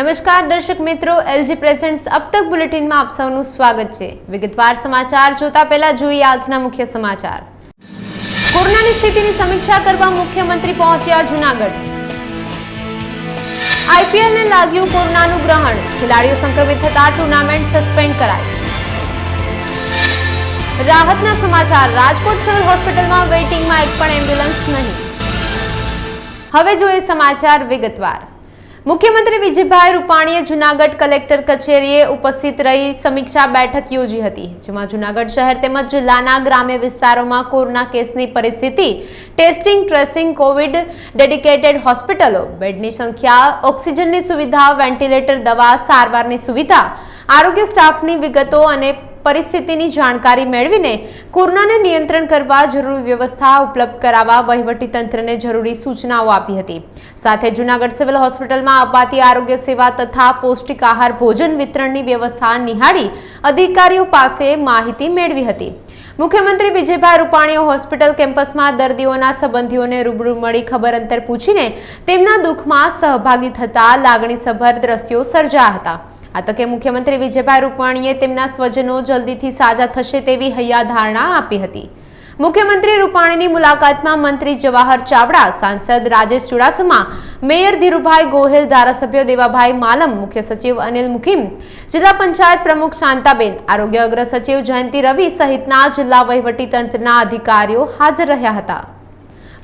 નમસ્કાર દર્શક મિત્રો, એલજી પ્રેઝન્ટ્સ અબ તક બુલેટિનમાં આપ સૌનું સ્વાગત છે। વિગતવાર સમાચાર જોતા પહેલા જોઈએ આજના મુખ્ય સમાચાર। કોરોનાની સ્થિતિની સમીક્ષા કરવા મુખ્યમંત્રી પહોંચ્યા જૂનાગઢ। આઈપીએલને લાગ્યું કોરોનાનું ગ્રહણ, ખેલાડીઓ સંક્રમિત થતા ટુર્નામેન્ટ સસ્પેન્ડ કરાઈ। રાહતના સમાચાર, રાજકોટ સિવિલ હોસ્પિટલમાં વેઇટિંગમાં એક પણ એમ્બ્યુલન્સ નહીં। હવે જોઈએ સમાચાર વિગતવાર। મુખ્યમંત્રી વિજયભાઈ રૂપાણીએ જૂનાગઢ કલેક્ટર કચેરીએ ઉપસ્થિત રહી સમીક્ષા બેઠક યોજી હતી, જેમાં જૂનાગઢ શહેર તેમજ જિલ્લાના ગ્રામ્ય વિસ્તારોમાં કોરોના કેસની પરિસ્થિતિ, ટેસ્ટિંગ ટ્રેસિંગ, કોવિડ ડેડિકેટેડ હોસ્પિટલો, બેડની સંખ્યા, ઓક્સિજનની સુવિધા, વેન્ટિલેટર, દવા, સારવારની સુવિધા, આરોગ્ય સ્ટાફની વિગતો અને પરિસ્થિતિની જાણકારી મેળવીને કોરોનાને નિયંત્રણ કરવા જરૂરી વ્યવસ્થા ઉપલબ્ધ કરાવવા વહીવટી તંત્રને જરૂરી સૂચનાઓ આપી હતી। સાથે જૂનાગઢ સિવિલ હોસ્પિટલમાં અપાતી આરોગ્ય સેવા તથા પૌષ્ટિક આહાર ભોજન વિતરણની વ્યવસ્થા નિહાળી અધિકારીઓ પાસે માહિતી મેળવી હતી। મુખ્યમંત્રી વિજયભાઈ રૂપાણીએ હોસ્પિટલ કેમ્પસમાં દર્દીઓના સંબંધીઓને રૂબરૂ મળી ખબર અંતર પૂછીને તેમના દુઃખમાં સહભાગી થતા લાગણીસભર દ્રશ્યો સર્જાયા હતા। આ તકે મુખ્યમંત્રી વિજયભાઈ રૂપાણીએ તેમના સ્વજનો જલ્દીથી સાજા થશે તેવી હૈયાધારણા આપી હતી। મુખ્યમંત્રી રૂપાણીની મુલાકાતમાં મંત્રી જવાહર ચાવડા, સાંસદ રાજેશ ચુડાસમા, મેયર ધીરુભાઈ ગોહિલ, ધારાસભ્ય દેવાભાઈ માલમ, મુખ્ય સચિવ અનિલ મુકીમ, જિલ્લા પંચાયત પ્રમુખ શાંતાબેન, આરોગ્ય અગ્ર સચિવ જયંતિ રવિ સહિતના જિલ્લા વહીવટી તંત્રના અધિકારીઓ હાજર રહ્યા હતા।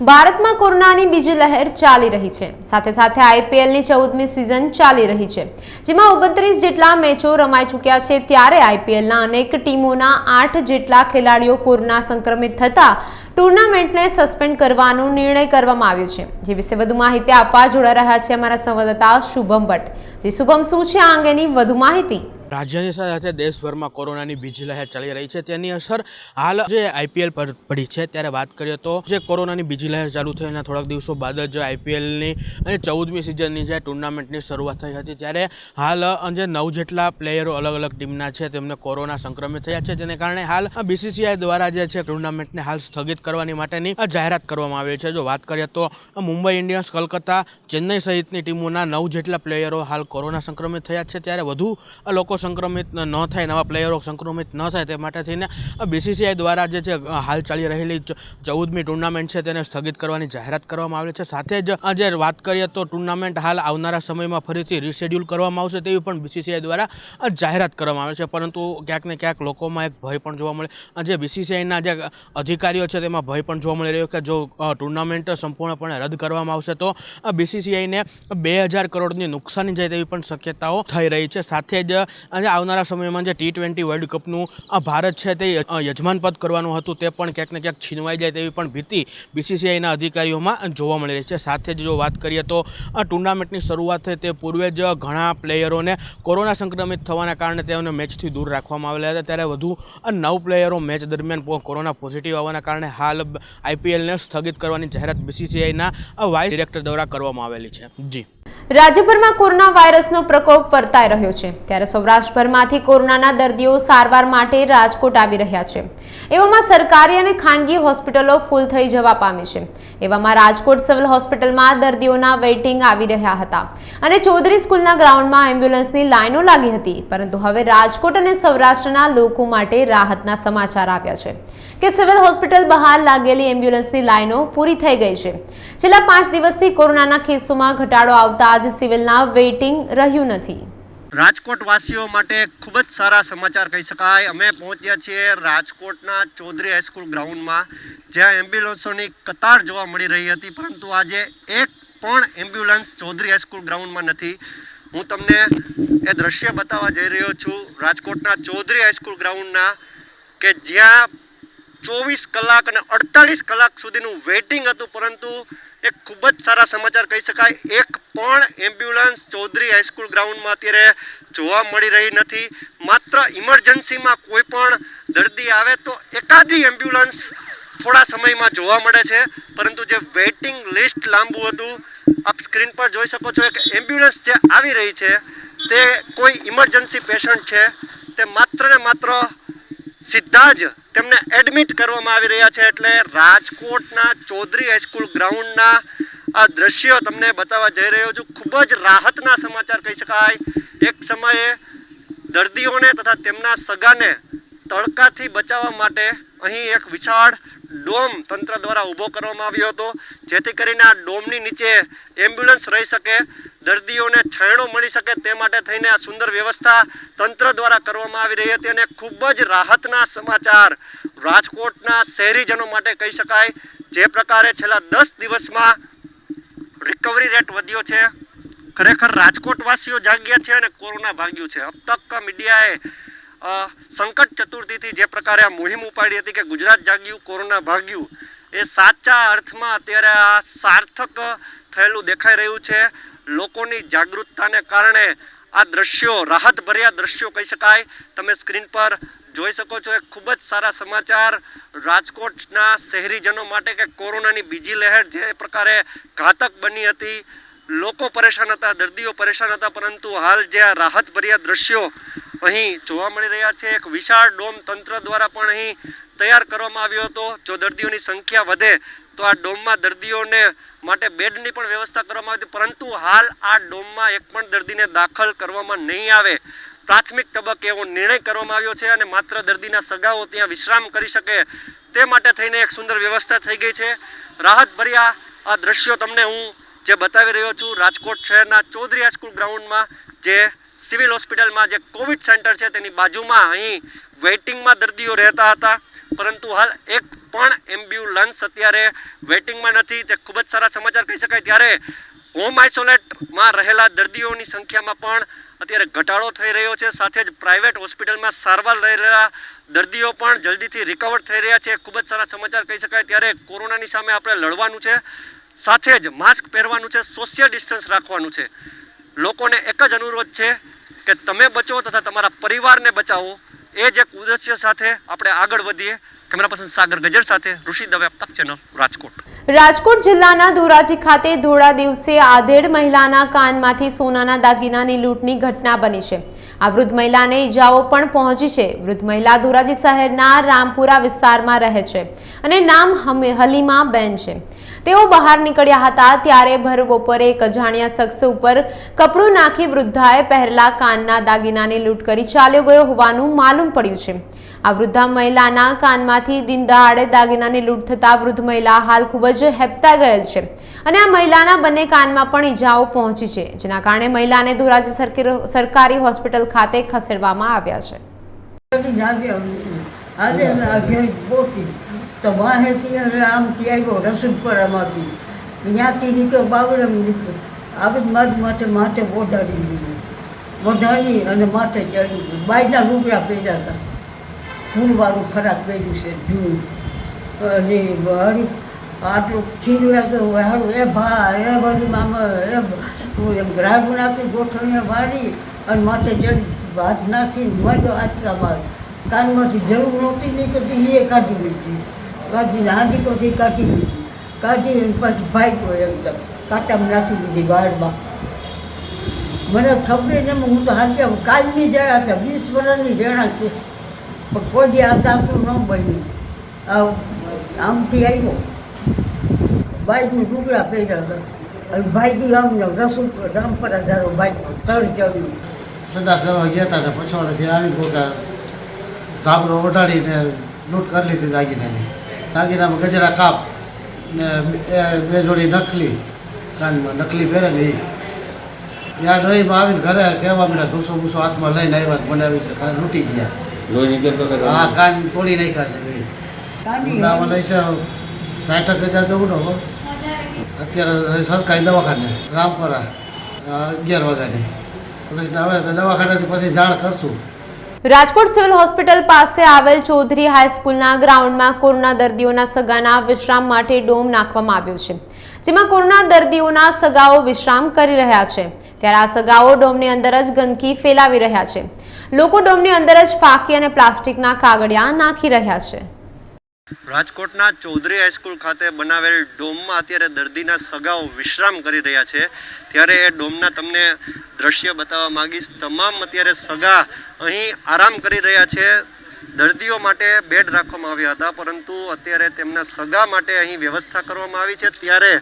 ભારતમાં કોરોનાની બીજી લહેર ચાલી રહી છે। સાથે સાથે આઈપીએલની 14મી સિઝન ચાલી રહી છે, જેમાં 29 જેટલા મેચો રમાઈ ચૂક્યા છે। ત્યારે આઈપીએલના અનેક ટીમોના 8 જેટલા ખેલાડીઓ કોરોના સંક્રમિત થતા ટુર્નામેન્ટને સસ્પેન્ડ કરવાનો નિર્ણય કરવામાં આવ્યો છે। જે વિશે વધુ માહિતી આપવા જોડાઈ રહ્યા છે અમારા સંવાદદાતા શુભમ ભટ્ટ। જે શુભમ, શું છે આ અંગેની વધુ માહિતી? રાજ્યની સાથે દેશભરમાં કોરોનાની બીજી લહેર ચાલી રહી છે, તેની અસર હાલ જે આઈપીએલ પર પડી છે। ત્યારે વાત કરીએ તો જે કોરોનાની બીજી લહેર ચાલુ થઈ એના થોડાક દિવસો બાદ જ આઈપીએલની અને 14મી સિઝનની જે ટુર્નામેન્ટની શરૂઆત થઈ હતી, ત્યારે હાલ જે 9 જેટલા પ્લેયરો અલગ અલગ ટીમના છે તેમને કોરોના સંક્રમિત થયા છે। તેને કારણે હાલ બીસીસીઆઈ દ્વારા જે છે ટુર્નામેન્ટને હાલ સ્થગિત કરવાની માટેની જાહેરાત કરવામાં આવી છે। જો વાત કરીએ તો મુંબઈ ઇન્ડિયન્સ, કોલકાતા, ચેન્નઈ સહિતની ટીમોના 9 જેટલા પ્લેયરો હાલ કોરોના સંક્રમિત થયા છે। ત્યારે વધુ લોકો સંક્રમિત ન થાય, નવા પ્લેયરો સંક્રમિત ન થાય તે માટે થઈને બીસીસીઆઈ દ્વારા જે છે હાલ ચાલી રહેલી 14મી ટુર્નામેન્ટ છે તેને સ્થગિત કરવાની જાહેરાત કરવામાં આવી છે। સાથે જ જે વાત કરીએ તો ટુર્નામેન્ટ હાલ આવનારા સમયમાં ફરીથી રીશેડ્યુલ કરવામાં આવશે તેવી પણ બીસીસીઆઈ દ્વારા જાહેરાત કરવામાં આવે છે। પરંતુ ક્યાંક ને ક્યાંક લોકોમાં એક ભય પણ જોવા મળે, જે બીસીસીઆઈના જે અધિકારીઓ છે તેમાં ભય પણ જોવા મળી રહ્યો કે જો ટુર્નામેન્ટ સંપૂર્ણપણે રદ કરવામાં આવશે તો બીસીસીઆઈને 2000 કરોડની નુકસાની જાય તેવી પણ શક્યતાઓ થઈ રહી છે। સાથે જ અને આવનારા સમયમાં જે T20 વર્લ્ડ કપનું ભારત છે તે યજમાન પદ કરવાનું હતું તે પણ ક્યાંક ને ક્યાંક છીનવાઈ જાય તેવી પણ ભીતિ બીસીસીઆઈના અધિકારીઓમાં જોવા મળી રહી છે। સાથે જ જો વાત કરીએ તો આ ટુર્નામેન્ટની શરૂઆત થઈ તે પૂર્વે જ ઘણા પ્લેયરોને કોરોના સંક્રમિત થવાના કારણે તેઓને મેચથી દૂર રાખવામાં આવેલા હતા। ત્યારે વધુ 9 પ્લેયરો મેચ દરમિયાન કોરોના પોઝિટિવ આવવાના કારણે હાલ આઈપીએલને સ્થગિત કરવાની જાહેરાત બીસીસીઆઈના વાઇસ ડિરેક્ટર દ્વારા કરવામાં આવેલી છે। જી, રાજ્યભરમાં કોરોના વાયરસનો પ્રકોપ વર્તાઈ રહ્યો છે, ત્યારે સૌરાષ્ટ્રભરમાંથી કોરોનાના દર્દીઓ સારવાર માટે રાજકોટ આવી રહ્યા છે। એવામાં સરકારી અને ખાનગી હોસ્પિટલો ફૂલ થઈ જવા પામી છે। એવામાં રાજકોટ સિવિલ હોસ્પિટલમાં દર્દીઓના વેઇટિંગ આવી રહ્યા હતા અને ચૌધરી સ્કૂલના ગ્રાઉન્ડમાં એમ્બ્યુલન્સની લાઈનો લાગી હતી। પરંતુ હવે રાજકોટ અને સૌરાષ્ટ્રના લોકો માટે રાહતના સમાચાર આવ્યા છે કે સિવિલ હોસ્પિટલ બહાર લાગેલી એમ્બ્યુલન્સની લાઈનો પૂરી થઈ ગઈ છે। છેલ્લા 5 દિવસથી કોરોનાના કેસોમાં ઘટાડો આવતા આજે સિવિલના વેઇટિંગ રહ્યું નથી। રાજકોટ વાસીઓ માટે ખૂબ જ સારા સમાચાર કહી શકાય। અમે પહોંચ્યા છીએ રાજકોટના ચૌધરી હાઈસ્કૂલ ગ્રાઉન્ડમાં, જ્યાં એમ્બ્યુલન્સોની કતાર જોવા મળી રહી હતી, પરંતુ આજે એક પણ એમ્બ્યુલન્સ ચૌધરી હાઈસ્કૂલ ગ્રાઉન્ડમાં નથી। હું તમને એ દ્રશ્ય બતાવવા જઈ રહ્યો છું રાજકોટના ચૌધરી હાઈસ્કૂલ ગ્રાઉન્ડના, કે જ્યાં 24 કલાક અને 48 કલાક સુધીનું વેઇટિંગ હતું, પરંતુ એક ખૂબ જ સારા સમાચાર કહી શકાય, એક પણ એમ્બ્યુલન્સ ચૌધરી હાઈસ્કૂલ ગ્રાઉન્ડમાં અત્યારે જોવા મળી રહી નથી। માત્ર ઇમરજન્સીમાં કોઈ પણ દર્દી આવે તો એકાદી એમ્બ્યુલન્સ થોડા સમયમાં જોવા મળે છે, પરંતુ જે વેઇટિંગ લિસ્ટ લાંબુ હતું, આપ સ્ક્રીન પર જોઈ શકો છો કે એમ્બ્યુલન્સ જે આવી રહી છે તે કોઈ ઇમરજન્સી પેશન્ટ છે, તે માત્ર ને માત્ર સીધા જ તેમને એડમિટ કરવામાં આવી રહ્યા છે। એટલે રાજકોટના ચૌધરી હાઈસ્કૂલ ગ્રાઉન્ડના આ દ્રશ્યો તમને બતાવવા જઈ રહ્યો છું. ખૂબ જ રાહતના સમાચાર કહી શકાય. એક સમયે દર્દીઓને તથા તેમના સગાને તડકાથી બચાવવા માટે અહીં એક વિશાળ ડોમ તંત્ર દ્વારા ઊભો કરવામાં આવ્યો હતો, જેથી કરીને આ ડોમની નીચે એમ્બ્યુલન્સ રહી શકે, દર્દીઓને છાંયડો મળી શકે તે માટે થઈને આ સુંદર વ્યવસ્થા તંત્ર દ્વારા કરવામાં આવી રહી હતી. અને ખૂબ જ રાહતના સમાચાર રાજકોટના શહેરીજનો માટે કહી શકાય. જે પ્રકારે છેલ્લા 10 દિવસમાં રિકવરી રેટ વધ્યો છે, ખરેખર રાજકોટવાસીઓ જાગ્યા છે અને કોરોના ભાગ્યું છે. અબ તક મીડિયાએ સંકટ ચતુર્થીથી જે પ્રકારે આ મુહિમ ઉપાડી હતી કે ગુજરાત જાગ્યું કોરોના ભાગ્યું, એ સાચા અર્થમાં અત્યારે આ સાર્થક થયેલું દેખાઈ રહ્યું છે. લોકોની જાગૃતતાને કારણે આ દ્રશ્યો રાહતભર્યા દ્રશ્યો કહી શકાય. તમે સ્ક્રીન પર જોઈ શકો છો. એક ખૂબ જ સારા સમાચાર રાજકોટના શહેરીજનો માટે કે કોરોનાની બીજી લહેર જે પ્રકારે ઘાતક બની હતી, લોકો પરેશાન હતા, દર્દીઓ પરેશાન હતા, પરંતુ હાલ જે આ રાહતભર્યા દ્રશ્યો અહીં જોવા મળી રહ્યા છે. એક વિશાળ ડોમ તંત્ર દ્વારા પણ અહીં તૈયાર કરવામાં આવ્યો હતો. જો દર્દીઓની સંખ્યા વધે તો આ ડોમમાં દર્દીઓને માટે બેડની પણ વ્યવસ્થા કરવામાં આવી હતી, પરંતુ હાલ આ ડોમમાં એક પણ દર્દીને દાખલ કરવામાં નહીં આવે. પ્રાથમિક તબક્કે એવો નિર્ણય કરવામાં આવ્યો છે અને માત્ર દર્દીના સગાઓ ત્યાં વિશ્રામ કરી શકે તે માટે થઈને એક સુંદર વ્યવસ્થા થઈ ગઈ છે. રાહતભર્યા આ દ્રશ્યો તમને હું જે બતાવી રહ્યો છું રાજકોટ શહેરના ચૌધરી હાઈસ્કૂલ ગ્રાઉન્ડમાં, જે સિવિલ હોસ્પિટલમાં જે કોવિડ સેન્ટર છે તેની બાજુમાં અહીં વેઇટિંગમાં દર્દીઓ રહેતા હતા, પરંતુ હાલ એક પણ એમ્બ્યુલન્સ અત્યારે વેઇટિંગમાં નથી. તે ખૂબ જ સારા સમાચાર કહી શકાય. ત્યારે હોમ આઇસોલેટમાં રહેલા દર્દીઓની સંખ્યામાં પણ અત્યારે ઘટાડો થઈ રહ્યો છે. સાથે જ પ્રાઇવેટ હોસ્પિટલમાં સારવાર લઈ રહેલા દર્દીઓ પણ જલ્દીથી રિકવર થઈ રહ્યા છે. ખૂબ જ સારા સમાચાર કહી શકાય. ત્યારે કોરોનાની સામે આપણે લડવાનું છે, સાથે જ માસ્ક પહેરવાનું છે, સોશિયલ ડિસ્ટન્સ રાખવાનું છે. લોકોને એક જ અનુરોધ છે કે તમે બચો તથા તમારા પરિવારને બચાવો. એ જ એક ઉદ્દેશ્ય સાથે આપણે આગળ વધીએ. કેમેરા પર્સન સાગર ગજર સાથે ઋષિ દવે, તક ચેનલ, રાજકોટ. રાજકોટ જિલ્લાના ધોરાજી ખાતે ધોળા દિવસે આધેડ મહિલાના કાનમાંથી સોનાના દાગીનાની લૂંટની ઘટના બની છે. આ વૃદ્ધ મહિલાને ઈજાઓ પણ પહોંચી છે. વૃદ્ધ મહિલા ધોરાજી શહેરના રામપુરા વિસ્તારમાં રહે છે અને નામ હલીમા બેન છે. તેઓ બહાર નીકળ્યા હતા ત્યારે ભર બપોરે એક અજાણ્યા શખ્સ ઉપર કપડું નાખી વૃદ્ધાએ પહેરેલા કાનના દાગીનાની લૂંટ કરી ચાલ્યો ગયો હોવાનું માલુમ પડ્યું છે. આ વૃદ્ધા મહિલાના કાનમાંથી દિન દહાડે દાગીનાની લૂંટ થતા વૃદ્ધ મહિલા હાલ ખૂબ જ હેપતા ગયેલ છે અને આ મહિલાના બંને કાનમાં પણ ઈજાઓ પહોંચી છે, જેના કારણે મહિલાને ધોરાજી સરકારી હોસ્પિટલ ખાતે ખસેડવામાં આવ્યા છે. તો વાહેથી આમથી આવ્યો રસુલપરામાંથી, ત્યાંથી નીકળ્યો બાવળમ નીકળ્યો, આવી મારી માથે ઓઢાડી દીધું, ઓઢાડી અને માથે ચડી ગયું. બાયના લુગડા પહેર્યા હતા, ફૂલવાળું ફરાક પહેર્યું છે જૂનું, અને હરી આટલું ખીલ્યા તો હારું એ ભા એ વળી મામા એ હું એમ ગ્રાહક નાખી ગોઠણીએ વાળી અને માથે ચડી ભાત નાખીને મજો આચકા માર કાનમાંથી જરૂર નહોતી નીકળતી, એ કાઢી લીધી, કાઢીને હાંડીકોથી કાઢી દીધી, કાઢીને પછી ભાગ્યો એકદમ કાંટામાં નાખી દીધી વાળમાં. મને ખબર ને હું તો હાંડ્યા કાલની જાય એટલે 20 વર્ષની રેણા છે, પણ કોઈ આ દાખલું ન બન્યું. આમથી આવ્યો, બાઈકનું ટુકડા પહેર્યા હતા અને ભાઈથી આમને રસુલ રામપરા ધારો બાઈકનો તળ ચડ્યું. સંદાસ કરવા ગયા હતા ને પછવાડેથી આવી ગોટા ધાબરો ઓઢાડીને લૂંટ કરી લીધી દાગીનાની. દાગીનામાં ગજરા કાપ ને બે જોડી નકલી કાનમાં નકલી પહેરે ને એ ત્યાં ડોહીમાં આવીને ઘરે કહેવા માંડ્યા ધૂસો ભૂસો હાથમાં લઈને આવ્યા મને આવી લૂંટી ગયા. હા, કાન તોડી નાખ્યા છે. ઊંડામાં લઈ છે 60,000 જેવું નો અત્યારે સરકારી દવાખાને રામપરા 11 વાગ્યાની પોલીસને હવે દવાખાનાથી પછી જાણ કરશું. રાજકોટ સિવિલ હોસ્પિટલ પાસે આવેલ ચૌધરી હાઈસ્કૂલના ગ્રાઉન્ડમાં કોરોના દર્દીઓના સગાના વિશ્રામ માટે ડોમ નાખવામાં આવ્યો છે, જેમાં કોરોના દર્દીઓના સગાઓ વિશ્રામ કરી રહ્યા છે. ત્યારે આ સગાઓ ડોમની અંદર જ ગંદકી ફેલાવી રહ્યા છે. લોકો ડોમની અંદર જ ફાંકી અને પ્લાસ્ટિકના કાગળિયા નાખી રહ્યા છે. રાજકોટના ચૌધરી હાઈસ્કૂલ ખાતે બનાવેલ ડોમમાં અત્યારે દર્દીના સગાઓ વિશ્રામ કરી રહ્યા છે. ત્યારે એ ડોમના તમને દ્રશ્ય બતાવવા માંગીશ. તમામ અત્યારે સગા અહીં આરામ કરી રહ્યા છે. દર્દીઓ માટે બેડ રાખવામાં આવ્યા હતા, પરંતુ અત્યારે તેમના સગા માટે અહીં વ્યવસ્થા કરવામાં આવી છે। ત્યારે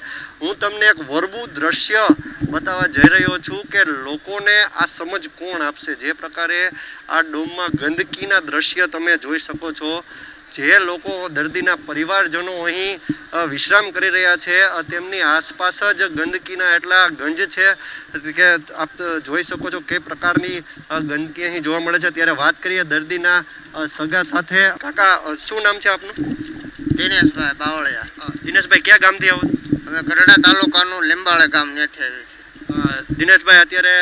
હું તમને એક વરવું દ્રશ્ય બતાવવા જઈ રહ્યો છું કે લોકોને આ સમજ કોણ આપશે। જે પ્રકારે આ ડોમમાં ગંદકીના દ્રશ્ય તમે જોઈ શકો છો, જે લોકો દર્દીના પરિવારજનો અહીં વિશ્રામ કરી રહ્યા છે, તેમની આસપાસ જ ગંદકીના એટલા ગંજ છે કે આપ જોઈ શકો છો કે પ્રકારની ગંદકી અહીં જોવા મળે છે। ત્યારે વાત કરીએ દર્દીના સગા સાથે। કાકા, શું નામ છે આપનું? દિનેશભાઈ બાવળિયા। દિનેશભાઈ, ક્યાં ગામથી આવો? અમે ગરડા તાલુકાનું લીંબાળે ગામ નેઠે આવી છે। દિનેશભાઈ, અત્યારે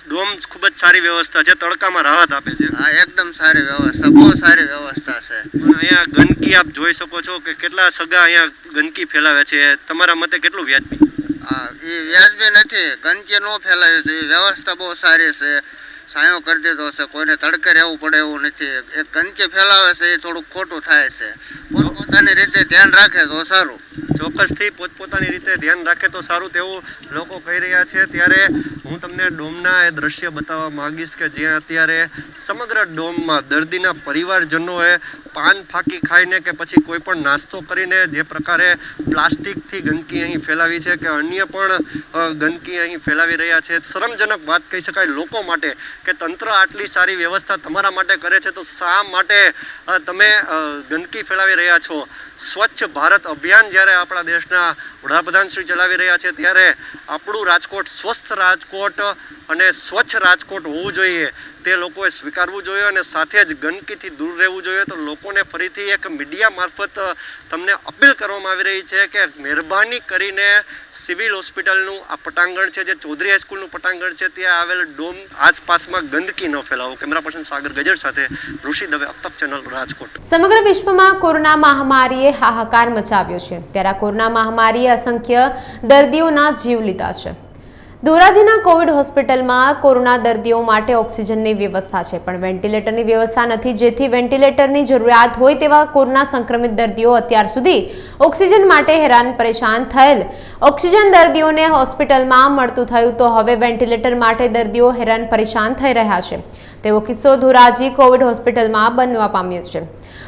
ડોમ ખૂબ જ સારી વ્યવસ્થા છે, તડકામાં રાહત આપે છે। હા, એકદમ સારી વ્યવસ્થા, બહુ સારી વ્યવસ્થા છે। પણ અહીંયા ગંદકી આપ જોઈ શકો છો કે કેટલા સગા અહીંયા ગંદકી ફેલાવે છે, તમારા મતે કેટલું વ્યાજબી? હા, એ વ્યાજબી નથી, ગંદકી ન ફેલાવી જોઈએ, વ્યવસ્થા બહુ સારી છે, સાયો કરી દીધો છે, કોઈને તડકે રહેવું પડે એવું નથી। એ ગંદકી ફેલાવે છે એ થોડુંક ખોટું થાય છે, પોતપોતાની રીતે ધ્યાન રાખે તો સારું। ચોક્કસથી પોતપોતાની રીતે ધ્યાન રાખે તો સારું તેવું લોકો કહી રહ્યા છે। ત્યારે હું તમને ડોમના એ દ્રશ્ય બતાવવા માંગીશ કે જ્યાં અત્યારે સમગ્ર ડોમમાં દર્દીના પરિવારજનોએ પાન ફાંકી ખાઈને કે પછી કોઈ પણ નાસ્તો કરીને જે પ્રકારે પ્લાસ્ટિકથી ગંદકી અહીં ફેલાવી છે કે અન્ય પણ ગંદકી અહીં ફેલાવી રહ્યા છે, શરમજનક વાત કહી શકાય લોકો માટે કે તંત્ર આટલી સારી વ્યવસ્થા તમારા માટે કરે છે તો શા માટે તમે ગંદકી ફેલાવી રહ્યા છો? સ્વચ્છ ભારત અભિયાન જ્યારે આપણા દેશના વડાપ્રધાન શ્રી ચલાવી રહ્યા છે, ત્યારે આપણું રાજકોટ સ્વસ્થ રાજકોટ અને સ્વચ્છ રાજકોટ હોવું જોઈએ તે લોકોએ સ્વીકારવું જોઈએ અને સાથે જ ગંદકીથી દૂર રહેવું જોઈએ। તો લોકોને ફરીથી એક મીડિયા મારફત તમને અપીલ કરવામાં આવી રહી છે કે મહેરબાની કરીને સિવિલ હોસ્પિટલનું આ પટાંગણ છે, જે ચૌધરી હાઈસ્કૂલનું પટાંગણ છે, ત્યાં આવેલ ડોમ આસપાસમાં ગંદકી ન ફેલાવો। કેમેરા પર્સન સાગર ગજર સાથે ઋષિ દવે, અપતક ચેનલ, રાજકોટ। સમગ્ર વિશ્વમાં કોરોના મહામારીએ હાહાકાર મચાવ્યો છે, ત્યારે આ કોરોના મહામારીએ અસંખ્ય દર્દીઓના જીવ લીધા છે। ધોરાજીના કોવિડ હોસ્પિટલમાં કોરોના દર્દીઓ માટે ઓક્સિજનની વ્યવસ્થા છે, પણ વેન્ટિલેટરની વ્યવસ્થા નથી, જેથી વેન્ટિલેટરની જરૂરિયાત હોય તેવા કોરોના સંક્રમિત દર્દીઓ અત્યાર સુધી ઓક્સિજન માટે હેરાન પરેશાન થયેલ। ઓક્સિજન દર્દીઓને હોસ્પિટલમાં મળતું થયું તો હવે વેન્ટિલેટર માટે દર્દીઓ હેરાન પરેશાન થઈ રહ્યા છે, તેવો કિસ્સો ધોરાજી કોવિડ હોસ્પિટલમાં બનવા પામ્યો છે।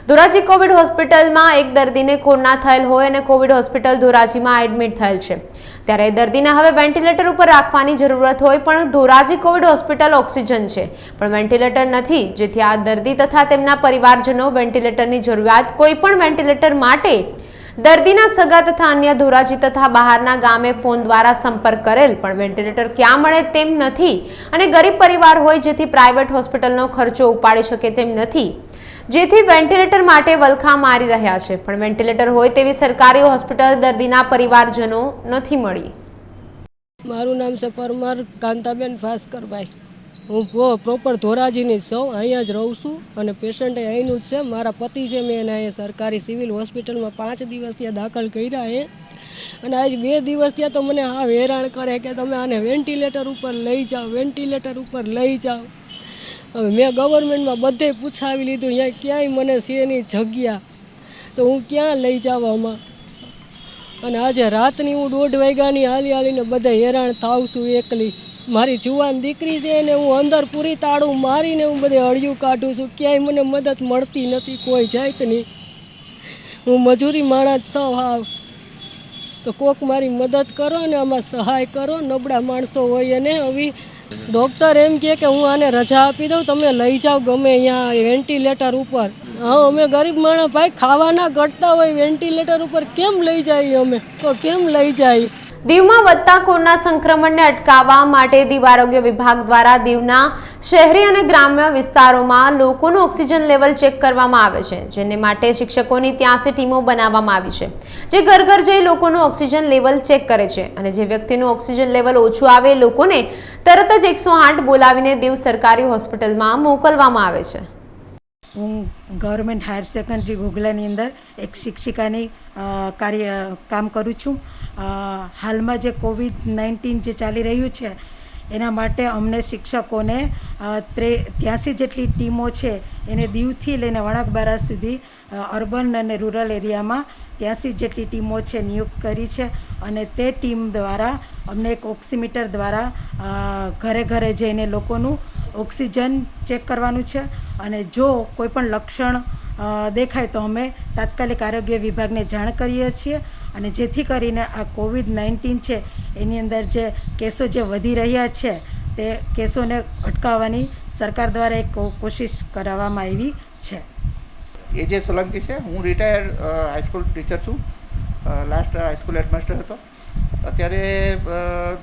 ધોરાજી કોવિડ હોસ્પિટલમાં એક દર્દીને કોરોના થયેલ હોય અને કોવિડ હોસ્પિટલ ધોરાજીમાં એડમિટ થયેલ છે, ત્યારે દર્દીને હવે વેન્ટિલેટર ઉપર રાખવાની જરૂરત હોય, પણ ધોરાજી કોવિડ હોસ્પિટલ ઓક્સિજન છે પણ વેન્ટિલેટર નથી, જેથી આ દર્દી તથા તેમના પરિવારજનો વેન્ટિલેટરની જરૂરિયાત કોઈ પણ વેન્ટિલેટર માટે દર્દીના સગા તથા અન્ય ધોરાજી તથા બહારના ગામે ફોન દ્વારા સંપર્ક કરેલ, પણ વેન્ટિલેટર ક્યાં મળે તેમ નથી અને ગરીબ પરિવાર હોય જેથી પ્રાઇવેટ હોસ્પિટલનો ખર્ચો ઉપાડી શકે તેમ નથી, જેથી વેન્ટિલેટર માટે વલખા મારી રહ્યા છે, પણ વેન્ટિલેટર હોય તેવી સરકારી હોસ્પિટલ દર્દીના પરિવારજનો નથી મળી। મારું નામ છે પરમાર કાંતાબેન ભાસ્કરભાઈ। હું પ્રોપર ધોરાજીની જ છું, અહીંયા જ રહું છું અને પેશન્ટ અહીંનું જ છે। મારા પતિ છે, મેં એને અહીંયા સરકારી સિવિલ હોસ્પિટલમાં 5 દિવસ ત્યાં દાખલ કર્યા છે અને આજ 2 દિવસ ત્યાં તો મને આ હેરાન કરે કે તમે આને વેન્ટિલેટર ઉપર લઈ જાઓ, વેન્ટિલેટર ઉપર લઈ જાઓ। હવે મેં ગવર્મેન્ટમાં બધે પૂછાવી લીધું, અહીંયા ક્યાંય મને છે નહીં જગ્યા, તો હું ક્યાં લઈ જાઉં આમાં? અને આજે રાતની હું 1:30 વાગ્યાની હાલીને બધા હેરાન થાઉં છું એકલી। મારી જુવાન દીકરી છે ને હું અંદર પૂરી તાળું મારીને હું બધે હળિયું કાઢું છું, ક્યાંય મને મદદ મળતી નથી કોઈ જાતની। હું મજૂરી માણસ છું હાવ, તો કોક મારી મદદ કરો ને આમાં સહાય કરો, નબળા માણસો હોય એને। હવે ડૉક્ટર એમ કહે કે હું આને રજા આપી દઉં, તમે લઈ જાઓ ગમે અહીંયા વેન્ટિલેટર ઉપર। હા, અમે ગરીબ માણસ ભાઈ, ખાવાના ઘટતા હોય, વેન્ટિલેટર ઉપર કેમ લઈ જઈએ અમે, તો કેમ લઈ જાય? દીવમાં વધતા કોરોના સંક્રમણને અટકાવવા માટે દીવ આરોગ્ય વિભાગ દ્વારા દીવના શહેરી અને ગ્રામ્ય વિસ્તારોમાં લોકોનું ઓક્સિજન લેવલ ચેક કરવામાં આવે છે, જેને માટે શિક્ષકોની 83 ટીમો બનાવવામાં આવી છે, જે ઘર ઘર જઈ લોકોનું ઓક્સિજન લેવલ ચેક કરે છે અને જે વ્યક્તિનું ઓક્સિજન લેવલ ઓછું આવે એ લોકોને તરત જ 108 બોલાવીને દીવ સરકારી હોસ્પિટલમાં મોકલવામાં આવે છે। હું ગવર્મેન્ટ હાયર સેકન્ડરી ઘોઘલાની અંદર એક શિક્ષિકાની કામ કરું છું। હાલમાં જે COVID-19 જે ચાલી રહ્યું છે એના માટે અમને શિક્ષકોને 83 જેટલી ટીમો છે એને દીવથી લઈને વણાકબારા સુધી અર્બન અને રૂરલ એરિયામાં 83 જેટલી ટીમો છે નિયુક્ત કરી છે. અને તે ટીમ દ્વારા અમને એક ઓક્સીમીટર દ્વારા ઘરે ઘરે જઈને લોકોનું ઓક્સિજન ચેક કરવાનું છે. અને જો કોઈ પણ લક્ષણ દેખાય તો અમે તાત્કાલિક આરોગ્ય વિભાગને જાણ કરીએ છીએ. અને જેથી કરીને આ COVID-19 છે એની અંદર જે કેસો જે વધી રહ્યા છે તે કેસોને અટકાવવાની સરકાર દ્વારા એક કોશિશ કરવામાં આવી છે. એજે સોલંકી છે. હું રિટાયર્ડ હાઈસ્કૂલ ટીચર છું. લાસ્ટ હાઈસ્કૂલ હેડમાસ્ટર હતો. અત્યારે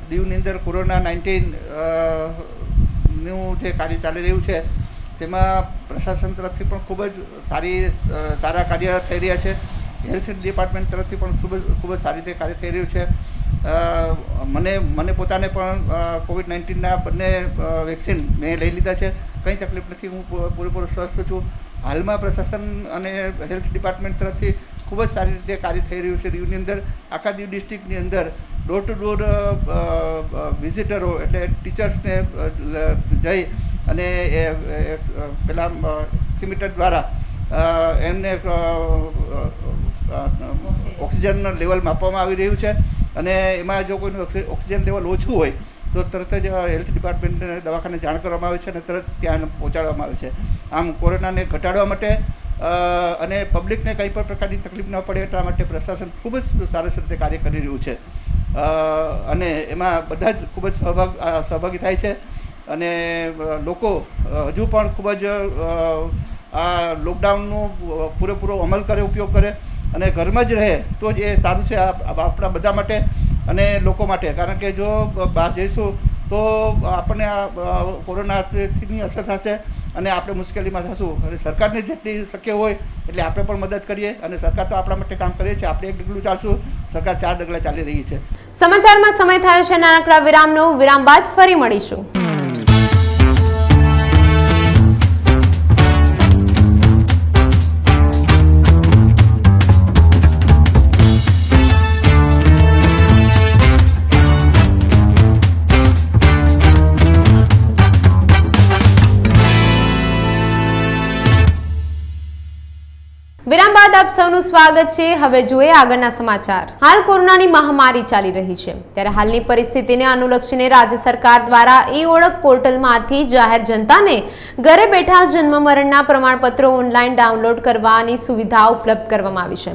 દીવની અંદર કોરોના-19નું જે કાર્ય ચાલી રહ્યું છે તેમાં પ્રશાસન તરફથી પણ ખૂબ જ સારા કાર્ય થઈ રહ્યા છે. હેલ્થ ડિપાર્ટમેન્ટ તરફથી પણ ખૂબ જ સારી રીતે કાર્ય થઈ રહ્યું છે. મને પોતાને પણ COVID-19ના બંને વેક્સિન મેં લઈ લીધા છે. કંઈ તકલીફ નથી. હું પૂરેપૂરો સ્વસ્થ છું. હાલમાં પ્રશાસન અને હેલ્થ ડિપાર્ટમેન્ટ તરફથી ખૂબ જ સારી રીતે કાર્ય થઈ રહ્યું છે. દીવની અંદર આખા દીવ ડિસ્ટ્રિક્ટની અંદર ડોર ટુ ડોર વિઝિટરો એટલે ટીચર્સને જઈ અને પેલા ઓક્સીમીટર દ્વારા એમને ઓક્સિજન લેવલ માપવામાં આવી રહ્યું છે. અને એમાં જો કોઈનું ઓક્સિજન લેવલ ઓછું હોય તો તરત જ હેલ્થ ડિપાર્ટમેન્ટને દવાખાને જાણ કરવામાં આવે છે અને તરત ત્યાં પહોંચાડવામાં આવે છે. આમ કોરોનાને ઘટાડવા માટે અને પબ્લિકને કંઈ પણ પ્રકારની તકલીફ ન પડે એટલા માટે પ્રશાસન ખૂબ જ સરસ રીતે કાર્ય કરી રહ્યું છે. અને એમાં બધા જ ખૂબ જ સહભાગી થાય છે. અને લોકો હજુ પણ ખૂબ જ આ લોકડાઉનનો પૂરેપૂરો અમલ કરે, ઉપયોગ કરે અને ઘરમાં જ રહે તો જ એ સારું છે આપણા બધા માટે અને લોકો માટે. કારણ કે જો બહાર જઈશું તો આપણને આ કોરોનાની અસર થશે અને આપણે મુશ્કેલીમાં થશું. અને સરકારને જેટલી શક્ય હોય એટલે આપણે પણ મદદ કરીએ. અને સરકાર તો આપણા માટે કામ કરે છે. આપણે એક ડગલું ચાલશું, સરકાર 4 ડગલા ચાલી રહી છે. સમાચારમાં સમય થયો છે નાનકડા વિરામનો. વિરામ બાદ ફરી મળીશું. વિરામ બાદ આપ સૌનું સ્વાગત છે. હવે જોઈએ આગળના સમાચાર. હાલ કોરોનાની મહામારી ચાલી રહી છે ત્યારે હાલની પરિસ્થિતિને અનુલક્ષીને રાજ્ય સરકાર દ્વારા ઈ-ઓળખ પોર્ટલમાંથી જાહેર જનતાને ઘરે બેઠા જન્મ મરણના પ્રમાણપત્રો ઓનલાઈન ડાઉનલોડ કરવાની સુવિધા ઉપલબ્ધ કરવામાં આવી છે.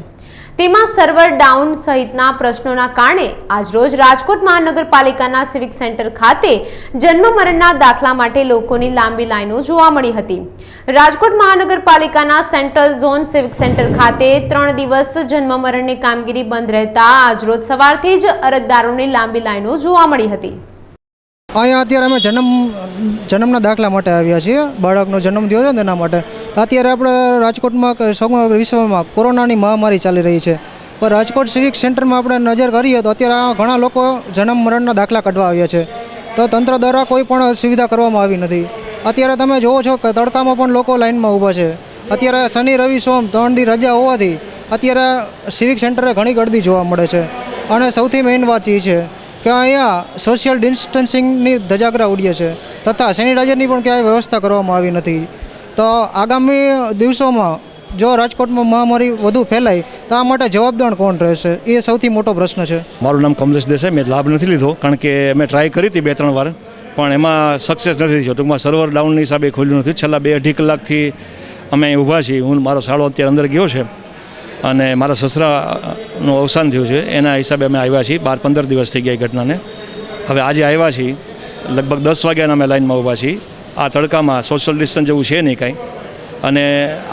તેમાં સર્વર ડાઉન સહિતના પ્રશ્નોના કારણે આજરોજ રાજકોટ મહાનગરપાલિકાના સિવિક સેન્ટર ખાતે જન્મ મરણના દાખલા માટે લોકોની લાંબી લાઈનો જોવા મળી હતી. રાજકોટ મહાનગરપાલિકાના સેન્ટ્રલ ઝોન સિવિક સેન્ટર ખાતે 3 દિવસ જન્મ મરણની કામગીરી બંધ રહેતા આજરોજ સવારથી જ અરજદારોની લાંબી લાઈનો જોવા મળી હતી. અહીંયા અત્યારે અમે જન્મના દાખલા માટે આવ્યા છીએ. બાળકનો જન્મ થયો છે ને તેના માટે. અત્યારે આપણે રાજકોટમાં સમગ્ર વિશ્વમાં કોરોનાની મહામારી ચાલી રહી છે. પણ રાજકોટ સિવિક સેન્ટરમાં આપણે નજર કરીએ તો અત્યારે ઘણા લોકો જન્મ મરણના દાખલા કાઢવા આવ્યા છે. તો તંત્ર દ્વારા કોઈ પણ સુવિધા કરવામાં આવી નથી. અત્યારે તમે જોવો છો કે તડકામાં પણ લોકો લાઇનમાં ઊભા છે. અત્યારે શનિ રવિ સોમ 3 દી રજા હોવાથી અત્યારે સિવિક સેન્ટરે ઘણી ગળદી જોવા મળે છે. અને સૌથી મેઇન વાત એ છે કે અહીંયા સોશિયલ ડિસ્ટન્સિંગની ધજાગરા ઉડીએ છે તથા સેનિટાઈઝરની પણ ક્યાંય વ્યવસ્થા કરવામાં આવી નથી. તો આગામી દિવસોમાં જો રાજકોટમાં મહામારી વધુ ફેલાય તો આ માટે જવાબદાર કોણ રહેશે એ સૌથી મોટો પ્રશ્ન છે. મારું નામ કમલેશ દેસાઈ. મેં લાભ નથી લીધો કારણ કે મેં ટ્રાય કરી હતી 2-3 વાર પણ એમાં સક્સેસ નથી થયો. ટૂંકમાં સર્વર ડાઉનની હિસાબે ખોલ્યું નથી. છેલ્લા 2-2.5 કલાકથી અમે અહીં ઊભા છીએ. હું મારો સાળો અત્યારે અંદર ગયો છે અને મારા સસરાનું અવસાન થયું છે. એના હિસાબે અમે આવ્યા છીએ. 12-15 દિવસ થઈ ગયા એ ઘટનાને. હવે આજે આવ્યા છીએ લગભગ 10 વાગ્યાના અમે લાઇનમાં ઊભા છીએ. આ તડકામાં સોશિયલ ડિસ્ટન્સ જેવું છે નહીં કાંઈ. અને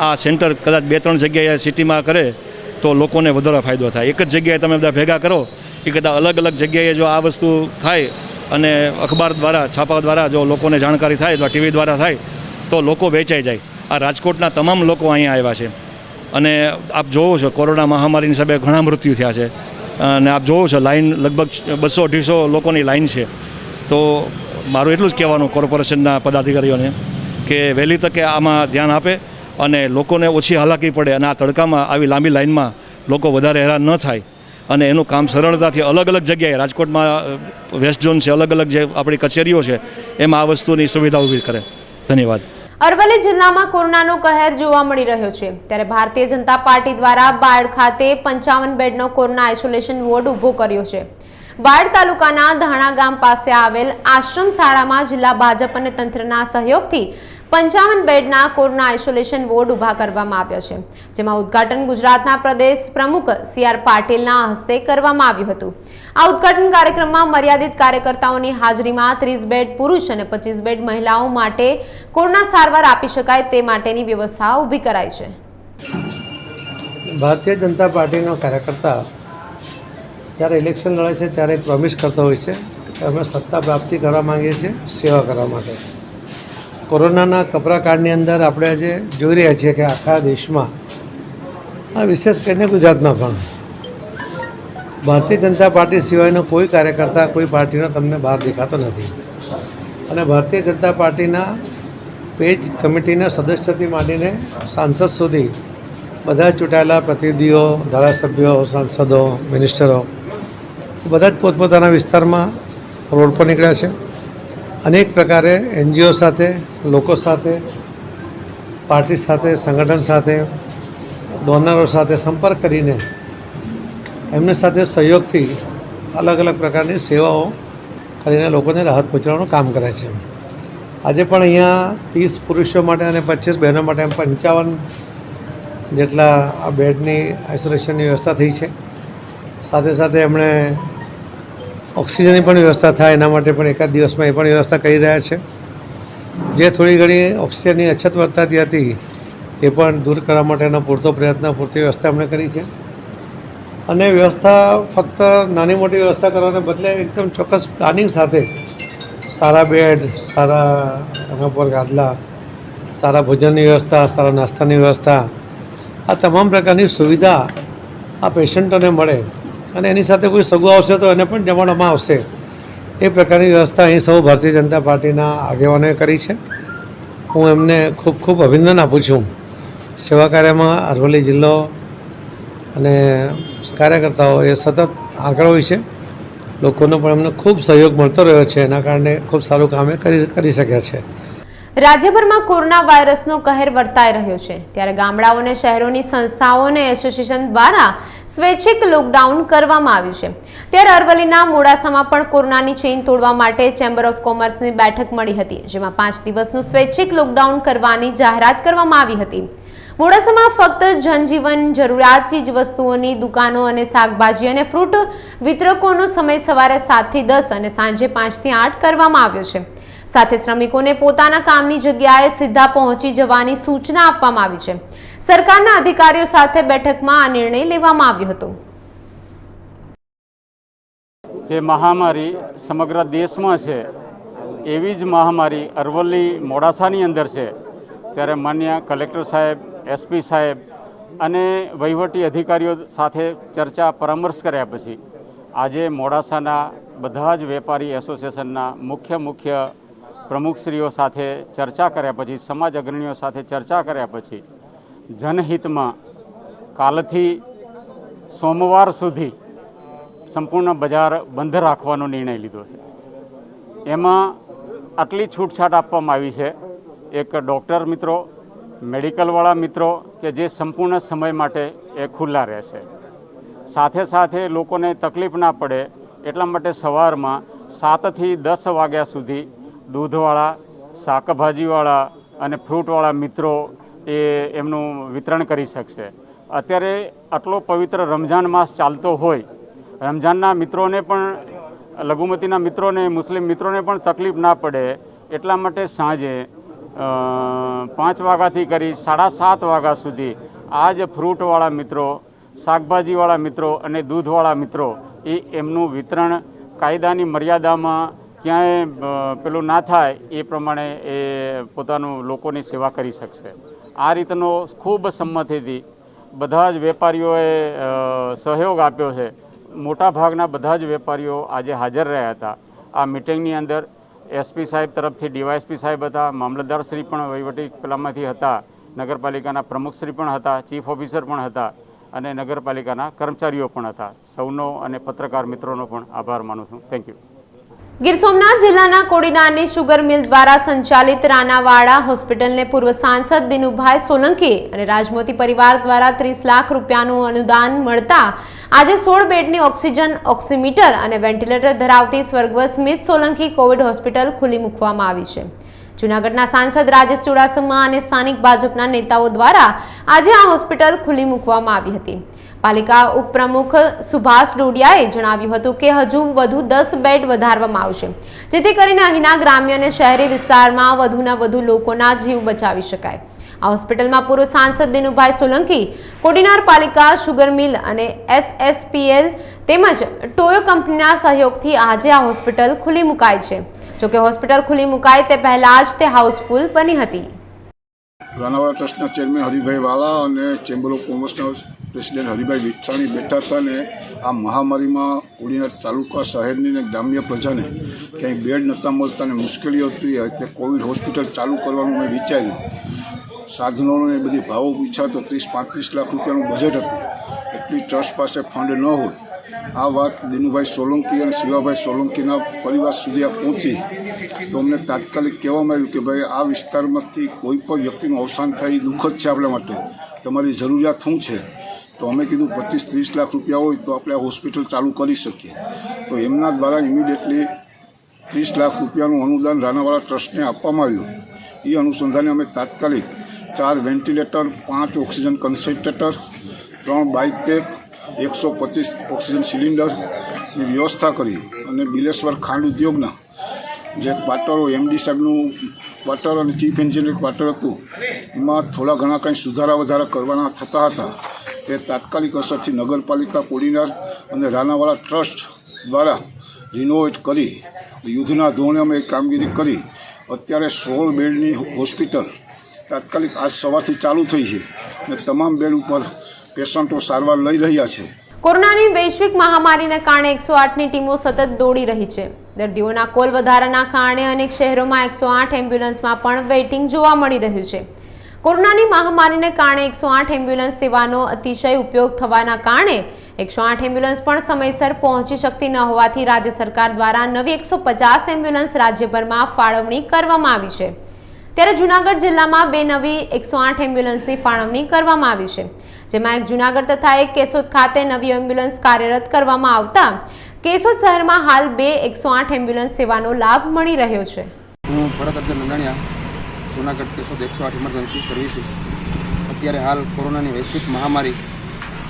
આ સેન્ટર કદાચ 2-3 જગ્યાએ સિટીમાં કરે તો લોકોને વધારે ફાયદો થાય. એક જ જગ્યાએ તમે બધા ભેગા કરો એ કદાચ અલગ અલગ જગ્યાએ જો આ વસ્તુ થાય અને અખબાર દ્વારા છાપા દ્વારા જો લોકોને જાણકારી થાય અથવા ટીવી દ્વારા થાય તો લોકો વેચાઈ જાય. આ રાજકોટના તમામ લોકો અહીંયા આવ્યા છે. અને આપ જોવો છો કોરોના મહામારીની હિસાબે ઘણા મૃત્યુ થયા છે. અને આપ જોવો છો લાઈન લગભગ 200-250 લોકોની લાઈન છે. તો મારું એટલું જ કહેવાનું કોર્પોરેશનના પદાધિકારીઓને કે વહેલી તકે આમાં ધ્યાન આપે અને લોકોને ઓછી હાલાકી પડે અને આ તડકામાં આવી લાંબી લાઈનમાં લોકો વધારે હેરાન ન થાય અને એનું કામ સરળતાથી અલગ અલગ જગ્યાએ રાજકોટમાં વેસ્ટ ઝોન છે, અલગ અલગ જે આપણી કચેરીઓ છે એમાં આ વસ્તુની સુવિધા ઊભી કરે. ધન્યવાદ. અરવલ્લી જિલ્લામાં કોરોનાનો કહેર જોવા મળી રહ્યો છે, ત્યારે ભારતીય જનતા પાર્ટી દ્વારા બાયડ ખાતે 55 બેડનો કોરોના આઇસોલેશન વોર્ડ ઊભો કર્યો છે. બાયડ તાલુકાના ધાણા ગામ પાસે આવેલ આશ્રમ શાળામાં જિલ્લા ભાજપ અને તંત્રના સહયોગથી 55 બેડના કોરોના આઇસોલેશન વોર્ડ ઊભા કરવામાં આવ્યા છે, જેમાં ઉદ્ઘાટન ગુજરાતના પ્રદેશ પ્રમુખ CR પાટીલના હસ્તે કરવામાં આવ્યું હતું. આ ઉદ્ઘાટન કાર્યક્રમમાં મર્યાદિત કાર્યકર્તાઓની હાજરીમાં 30 બેડ પુરુષ અને 25 બેડ મહિલાઓ માટે કોરોના સારવાર આપી શકાય તે માટેની વ્યવસ્થા ઊભી કરાઈ છે. ભારતીય જનતા પાર્ટીનો કાર્યકર્તા જ્યારે ઇલેક્શન લડે છે ત્યારે પ્રોમિસ કરતો હોય છે કે અમે સત્તા પ્રાપ્તિ કરવા માંગીએ છીએ સેવા કરવા માટે. કોરોનાના કપરા કાળની અંદર આપણે આજે જોઈ રહ્યા છીએ કે આખા દેશમાં, વિશેષ કરીને ગુજરાતમાં પણ, ભારતીય જનતા પાર્ટી સિવાયનો કોઈ કાર્યકર્તા કોઈ પાર્ટીનો તમને બહાર દેખાતો નથી. અને ભારતીય જનતા પાર્ટીના પેજ કમિટીના સદસ્યથી માંડીને સાંસદ સુધી બધા ચૂંટાયેલા પ્રતિનિધિઓ, ધારાસભ્યો, સાંસદો, મિનિસ્ટરો બધા જ પોતપોતાના વિસ્તારમાં રોડ પર નીકળ્યા છે. અનેક પ્રકારે NGO સાથે, લોકો સાથે, પાર્ટી સાથે, સંગઠન સાથે, ડોનરો સાથે સંપર્ક કરીને એમની સાથે સહયોગથી અલગ અલગ પ્રકારની સેવાઓ કરીને લોકોને રાહત પહોંચાડવાનું કામ કરે છે. આજે પણ અહીંયા 30 પુરુષો માટે અને 25 બહેનો માટે 55 જેટલા આ બેડની આઇસોલેશનની વ્યવસ્થા થઈ છે. સાથે સાથે એમણે ઓક્સિજનની પણ વ્યવસ્થા થાય એના માટે પણ એકાદ દિવસમાં એ પણ વ્યવસ્થા કરી રહ્યા છે. જે થોડી ઘણી ઓક્સિજનની અછત વર્તાતી હતી એ પણ દૂર કરવા માટેનો પૂરતો પ્રયત્ન, પૂરતી વ્યવસ્થા એમણે કરી છે. અને વ્યવસ્થા ફક્ત નાની મોટી વ્યવસ્થા કરવાને બદલે એકદમ ચોક્કસ પ્લાનિંગ સાથે સારા બેડ, સારા એના પર ગાદલા, સારા ભોજનની વ્યવસ્થા, સારા નાસ્તાની વ્યવસ્થા, આ તમામ પ્રકારની સુવિધા આ પેશન્ટોને મળે અને એની સાથે કોઈ સગું આવશે તો એને પણ જમાડવામાં આવશે એ પ્રકારની વ્યવસ્થા અહીં સૌ ભારતીય જનતા પાર્ટીના આગેવાનોએ કરી છે. હું એમને ખૂબ ખૂબ અભિનંદન આપું છું. સેવા કાર્યમાં અરવલ્લી જિલ્લો અને કાર્યકર્તાઓ એ સતત આગળ હોય છે. લોકોનો પણ એમને ખૂબ સહયોગ મળતો રહ્યો છે. એના કારણે ખૂબ સારું કામ એ કરી શક્યા છે. રાજ્યભરમાં કોરોના વાયરસનો કહેર વર્તાઈ રહ્યો છે, ત્યારે ગામડાઓ અને શહેરોની સંસ્થાઓ અને એસોસિએશન દ્વારા સ્વૈચ્છિક લોકડાઉન કરવામાં આવ્યું છે. ત્યારે અરવલ્લીના મોડાસામાં પણ કોરોનાની ચેઇન તોડવા માટે ચેમ્બર ઓફ કોમર્સની બેઠક મળી હતી, જેમાં 5 દિવસનું સ્વૈચ્છિક લોકડાઉન કરવાની જાહેરાત કરવામાં આવી હતી. મોડાસામાં ફક્ત જનજીવન જરૂરિયાત ચીજ વસ્તુઓની દુકાનો અને શાકભાજી અને ફ્રૂટ વિતરકોનો સમય સવારે 7 થી 10 અને સાંજે 5 થી 8 કરવામાં આવ્યો છે. સાથે શ્રમિકોને પોતાના કામની જગ્યાએ સીધા પહોંચી જવાની સૂચના આપવામાં આવી છે. સરકારના અધિકારીઓ સાથે બેઠકમાં આ નિર્ણય લેવામાં આવ્યો હતો. જે મહામારી સમગ્ર દેશમાં છે એવી જ મહામારી અરવલ્લી મોડાસાની અંદર છે, ત્યારે માન્ય કલેક્ટર સાહેબ, SP સાહેબ અને વહીવટી અધિકારીઓ સાથે ચર્ચા પરામર્શ કર્યા પછી આજે મોડાસાના બધા જ વેપારી એસોસિએશનના મુખ્ય પ્રમુખશ્રીઓ સાથે ચર્ચા કર્યા પછી, સમાજ અગ્રણીઓ સાથે ચર્ચા કર્યા પછી જનહિતમાં કાલથી સોમવાર સુધી સંપૂર્ણ બજાર બંધ રાખવાનો નિર્ણય લીધો છે. એમાં આટલી છૂટછાટ આપવામાં આવી છે. એક ડૉક્ટર મિત્રો, મેડિકલવાળા મિત્રો કે જે સંપૂર્ણ સમય માટે એ ખુલ્લા રહેશે. સાથે સાથે લોકોને તકલીફ ના પડે એટલા માટે સવારમાં 7 થી 10 વાગ્યા સુધી દૂધવાળા, શાકભાજીવાળા અને ફ્રૂટવાળા મિત્રો એ એમનું વિતરણ કરી શકશે. અત્યારે આટલો પવિત્ર રમઝાન માસ ચાલતો હોય, રમઝાનના મિત્રોને પણ, લઘુમતીના મિત્રોને, મુસ્લિમ મિત્રોને પણ તકલીફ ના પડે એટલા માટે સાંજે 5 વાગ્યાથી કરી 7:30 વાગ્યા સુધી આ જ ફ્રૂટવાળા મિત્રો, શાકભાજીવાળા મિત્રો અને દૂધવાળા મિત્રો એ એમનું વિતરણ કાયદાની મર્યાદામાં ક્યાંય પેલું ના થાય એ પ્રમાણે એ પોતાનું લોકોની સેવા કરી શકશે. આ રીતનો ખૂબ સંમતિથી બધા જ વેપારીઓએ સહયોગ આપ્યો છે. મોટા ભાગના બધા જ વેપારીઓ આજે હાજર રહ્યા હતા આ મિટિંગની અંદર. SP સાહેબ તરફથી DYSP સાહેબ હતા, મામલતદારશ્રી પણ વહીવટી પેલામાંથી હતા, નગરપાલિકાના પ્રમુખશ્રી પણ હતા, ચીફ ઓફિસર પણ હતા અને નગરપાલિકાના કર્મચારીઓ પણ હતા. સૌનો અને પત્રકાર મિત્રોનો પણ આભાર માનું છું. Thank you. ગીર સોમનાથ જિલ્લાના કોડીનારની શુગર મિલ દ્વારા સંચાલિત રાણાવાડા હોસ્પિટલને પૂર્વ સાંસદ દિનુભાઈ સોલંકી અને રાજમોતી પરિવાર દ્વારા 30 લાખ રૂપિયાનું અનુદાન મળતા આજે 16 બેડની ઓક્સિજન ઓક્સિમીટર અને વેન્ટિલેટર ધરાવતી સ્વર્ગસ્થ મિત સોલંકી કોવિડ હોસ્પિટલ ખુલ્લી મૂકવામાં આવી છે. જૂનાગઢના સાંસદ રાજેશ ચુડાસમા અને સ્થાનિક ભાજપના નેતાઓ દ્વારા આજે આ હોસ્પિટલ ખુલ્લી મૂકવામાં આવી હતી. પાલિકા ઉપપ્રમુખ સુભાષ ડોડિયાએ જણાવ્યું હતું કે હજુ વધુ 10 બેડ વધારવામાં આવશે, જેથી કરીને અહીંના ગ્રામ્ય અને શહેરી વિસ્તારમાં વધુના વધુ લોકોના જીવ બચાવી શકાય. આ હોસ્પિટલમાં પૂર્વ સાંસદ દિનુભાઈ સોલંકી, કોડીનાર પાલિકા, શુગર મિલ અને SSPL તેમજ ટોયો કંપનીના સહયોગથી આજે આ હોસ્પિટલ ખુલ્લી મુકાઈ છે. જોકે હોસ્પિટલ ખુલ્લી મુકાય તે પહેલા જ તે હાઉસફુલ બની હતી. રાણાવાડા ટ્રસ્ટના ચેરમેન હરિભાઈ વાલા અને ચેમ્બર ઓફ કોમર્સના પ્રેસિડેન્ટ હરિભાઈ વિઠ્ઠાણી બેઠા હતા અને આ મહામારીમાં કોડીનાર તાલુકા શહેરની અને ગ્રામ્ય પ્રજાને ક્યાંય બેડ નહોતા મળતા અને મુશ્કેલીઓ હતી, એટલે કોવિડ હોસ્પિટલ ચાલુ કરવાનું મેં વિચાર્યું. સાધનોને બધી ભાવો પૂછ્યા તો 30-35 લાખ રૂપિયાનું બજેટ હતું, એટલી ટ્રસ્ટ પાસે ફંડ ન હોય. આ વાત દિનુભાઈ સોલંકી અને શિવાભાઈ સોલંકીના પરિવાર સુધી આ પહોંચી તો અમને તાત્કાલિક કહેવામાં આવ્યું કે ભાઈ આ વિસ્તારમાંથી કોઈ પણ વ્યક્તિનું અવસાન થાય એ દુઃખદ છે આપણા માટે, તમારી જરૂરિયાત શું છે? તો અમે કીધું 25-30 લાખ રૂપિયા હોય તો આપણે આ હોસ્પિટલ ચાલુ કરી શકીએ. તો એમના દ્વારા ઇમિડિયેટલી 30 લાખ રૂપિયાનું અનુદાન રાણાવાડા ટ્રસ્ટને આપવામાં આવ્યું. એ અનુસંધાને અમે તાત્કાલિક 4 ventilator, 5 oxygen concentrator, 3 bike pack, 125 oxygen સિલિન્ડરની વ્યવસ્થા કરી અને બિલેશ્વર ખાંડ ઉદ્યોગના જે ક્વાર્ટરો MD સાહેબનું ક્વાર્ટર અને ચીફ એન્જિનિયર ક્વાર્ટર હતું એમાં થોડા ઘણા કંઈ સુધારા વધારા કરવાના થતા હતા. તે તાત્કાલિક અસરથી નગરપાલિકા, કોડીનાર અને રાણાવાડા ટ્રસ્ટ દ્વારા રિનોવેટ કરી યુદ્ધના ધોરણે અમે કામગીરી કરી. અત્યારે 16 બેડની હોસ્પિટલ તાત્કાલિક આજ સવારથી ચાલુ થઈ છે અને તમામ બેડ ઉપર પેશન્ટો સારવાર લઈ રહ્યા છે. કોરોનાની વૈશ્વિક મહામારીને કારણે 108ની ટીમો સતત દોડી રહી છે. દર્દીઓના કોલ વધારાના કારણે અનેક શહેરોમાં 108 એમ્બ્યુલન્સમાં પણ વેઇટિંગ જોવા મળી રહ્યું છે. કોરોનાની મહામારીને કારણે 108 એમ્બ્યુલન્સ સેવાનો અતિશય ઉપયોગ થવાના કારણે 108 એમ્બ્યુલન્સ પણ સમયસર પહોંચી શકતી ન હોવાથી રાજ્ય સરકાર દ્વારા નવી 150 એમ્બ્યુલન્સ રાજ્યભરમાં ફાળવણી કરવામાં આવી છે. ત્યારે જૂનાગઢ જિલ્લામાં 2 નવી 108 એમ્બ્યુલન્સની ફાળવણી કરવામાં આવી છે, જેમાં એક જૂનાગઢ તથા એક કેશોદ ખાતે નવી એમ્બ્યુલન્સ કાર્યરત કરવામાં આવતા કેશોદ શહેરમાં હાલ 2 108 એમ્બ્યુલન્સ સેવાનો લાભ મળી રહ્યો છે. હું ભરત અર્જુન નંદાણીયા, જૂનાગઢ કેશોદ 108 ઇમરજન્સી સર્વિસીસ. અત્યારે હાલ કોરોનાની વૈશ્વિક મહામારી,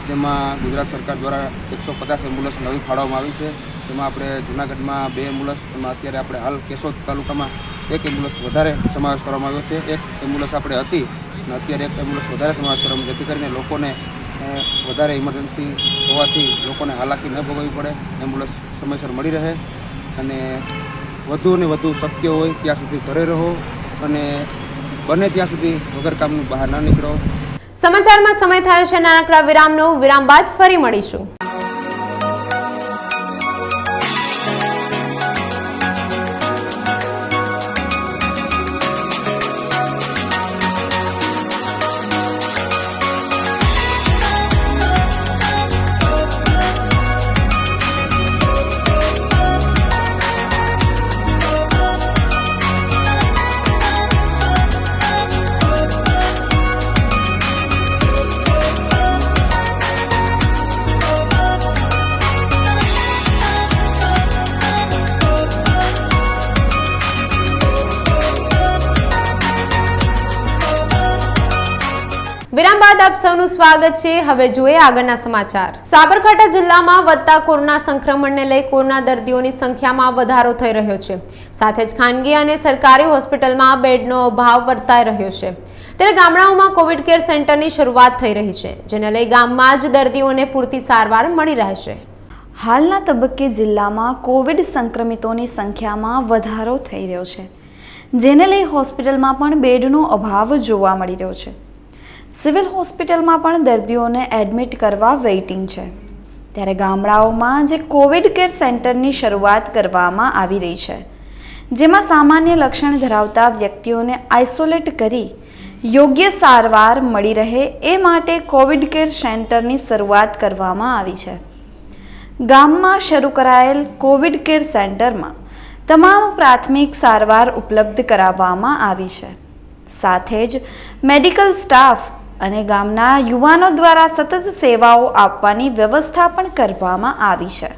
જેમાં ગુજરાત સરકાર દ્વારા 150 એમ્બ્યુલન્સ નવી ફાળવવામાં આવી છે, જેમાં આપણે જૂનાગઢમાં 2 એમ્બ્યુલન્સ, એમાં અત્યારે આપણે હાલ કેશોદ તાલુકામાં 1 એમ્બ્યુલન્સ વધારે સમાવેશ કરવામાં આવ્યો છે. 1 એમ્બ્યુલન્સ આપણે હતી અને અત્યારે 1 એમ્બ્યુલન્સ વધારે સમાવેશ કરવામાં, જેથી કરીને લોકોને વધારે ઇમરજન્સી હોવાથી લોકોને હાલાકી ન ભોગવવી પડે, એમ્બ્યુલન્સ સમયસર મળી રહે અને વધુ ને વધુ શક્ય હોય ત્યાં સુધી ઘરે રહો અને બને ત્યાં સુધી વગર કામનું બહાર ન નીકળો. સમાચારમાં સમય થયો છે નાનકડા વિરામનો. વિરામ બાદ ફરી મળીશું. વિરામ બાદ આપ સૌનું સ્વાગત છે. હવે જોઈએ આગળના સમાચાર. સાબરકાંઠા જિલ્લામાં વધતા કોરોના સંક્રમણને લઈ કોરોના દર્દીઓની સંખ્યામાં વધારો થઈ રહ્યો છે. સાથે જ ખાનગી અને સરકારી હોસ્પિટલમાં બેડનો અભાવ વર્તાઈ રહ્યો છે. ત્યારે ગામડાઓમાં કોવિડ કેર સેન્ટરની શરૂઆત થઈ રહી છે, જેને લઈ ગામમાં જ દર્દીઓને પૂરતી સારવાર મળી રહેશે. હાલના તબક્કે જિલ્લામાં કોવિડ સંક્રમિતોની સંખ્યામાં વધારો થઈ રહ્યો છે, જેને લઈ હોસ્પિટલમાં પણ બેડનો અભાવ જોવા મળી રહ્યો છે. સિવિલ હોસ્પિટલમાં પણ દર્દીઓને એડમિટ કરવા વેઇટિંગ છે. ત્યારે ગામડાઓમાં જે કોવિડ કેર સેન્ટરની શરૂઆત કરવામાં આવી રહી છે, જેમાં સામાન્ય લક્ષણ ધરાવતા વ્યક્તિઓને આઇસોલેટ કરી યોગ્ય સારવાર મળી રહે એ માટે કોવિડ કેર સેન્ટરની શરૂઆત કરવામાં આવી છે. ગામમાં શરૂ કરાયેલ કોવિડ કેર સેન્ટરમાં તમામ પ્રાથમિક સારવાર ઉપલબ્ધ કરાવવામાં આવી છે. સાથે જ મેડિકલ સ્ટાફ અને ગામના યુવાનો દ્વારા સતત સેવાઓ આપવાની વ્યવસ્થા પણ કરવામાં આવી છે.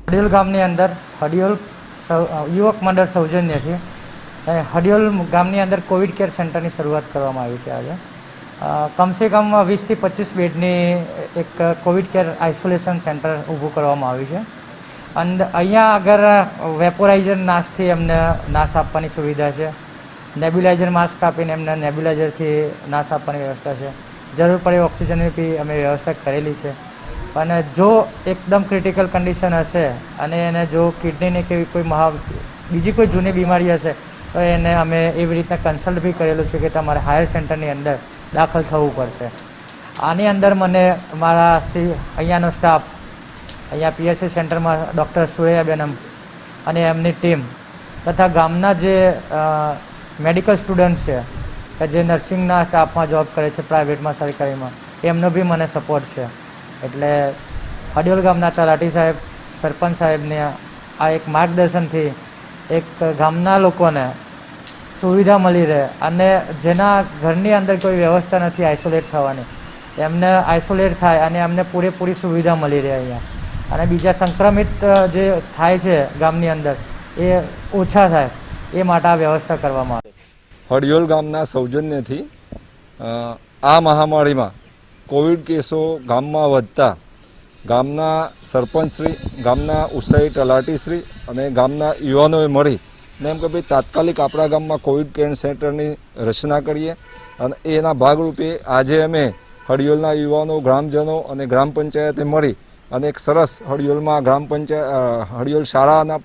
હડિયોલ ગામની અંદર હડિયોલ યુવક મંડળ સૌજન્યથી હડિયોલ ગામની અંદર કોવિડ કેર સેન્ટરની શરૂઆત કરવામાં આવી છે. આજે કમસે કમ 20 થી 25 બેડની એક કોવિડ કેર આઇસોલેશન સેન્ટર ઊભું કરવામાં આવ્યું છે. અને અહીંયા આગળ વેપોરાઇઝર નાશથી એમને નાશ આપવાની સુવિધા છે. નેબ્યુલાઇઝર માસ્ક આપીને એમને નેબ્યુલાઇઝરથી નાશ આપવાની વ્યવસ્થા છે. જરૂર પડે ઓક્સિજનની બી અમે વ્યવસ્થા કરેલી છે. અને જો એકદમ ક્રિટિકલ કન્ડિશન હશે અને એને જો કિડનીની કે કોઈ બીજી કોઈ જૂની બીમારી હશે તો એને અમે એવી રીતના કન્સલ્ટ બી કરેલું છે કે તમારે હાયર સેન્ટરની અંદર દાખલ થવું પડશે. આની અંદર મને મારા અહીંયાનો સ્ટાફ, અહીંયા પીએચસી સેન્ટરમાં ડૉક્ટર સુરૈયાબેન અને એમની ટીમ તથા ગામના જે મેડિકલ સ્ટુડન્ટ છે કે જે નર્સિંગના સ્ટાફમાં જોબ કરે છે, પ્રાઇવેટમાં, સરકારીમાં, એમનો બી મને સપોર્ટ છે. એટલે હડિયોલ ગામના તલાટી સાહેબ, સરપંચ સાહેબને આ એક માર્ગદર્શનથી એક ગામના લોકોને સુવિધા મળી રહે અને જેના ઘરની અંદર કોઈ વ્યવસ્થા નથી આઇસોલેટ થવાની, એમને આઇસોલેટ થાય અને એમને પૂરેપૂરી સુવિધા મળી રહે અહીંયા. અને બીજા સંક્રમિત જે થાય છે ગામની અંદર એ ઓછા થાય એ માટે આ વ્યવસ્થા કરવામાં આવે. હડિયોલ ગામના સૌજન્યથી આ મહામારીમાં કોવિડ કેસો ગામમાં વધતા ગામના સરપંચશ્રી, ગામના ઉત્સાહી તલાટીશ્રી અને ગામના યુવાનોએ મળી ને એમ કે ભાઈ તાત્કાલિક આપણા ગામમાં કોવિડ કેર સેન્ટરની રચના કરીએ. અને એના ભાગરૂપે આજે અમે હડિયોલના યુવાનો, ગ્રામજનો અને ગ્રામ પંચાયતે મળી અને એક સરસ હડિયોલમાં હડિયોલ શાળાના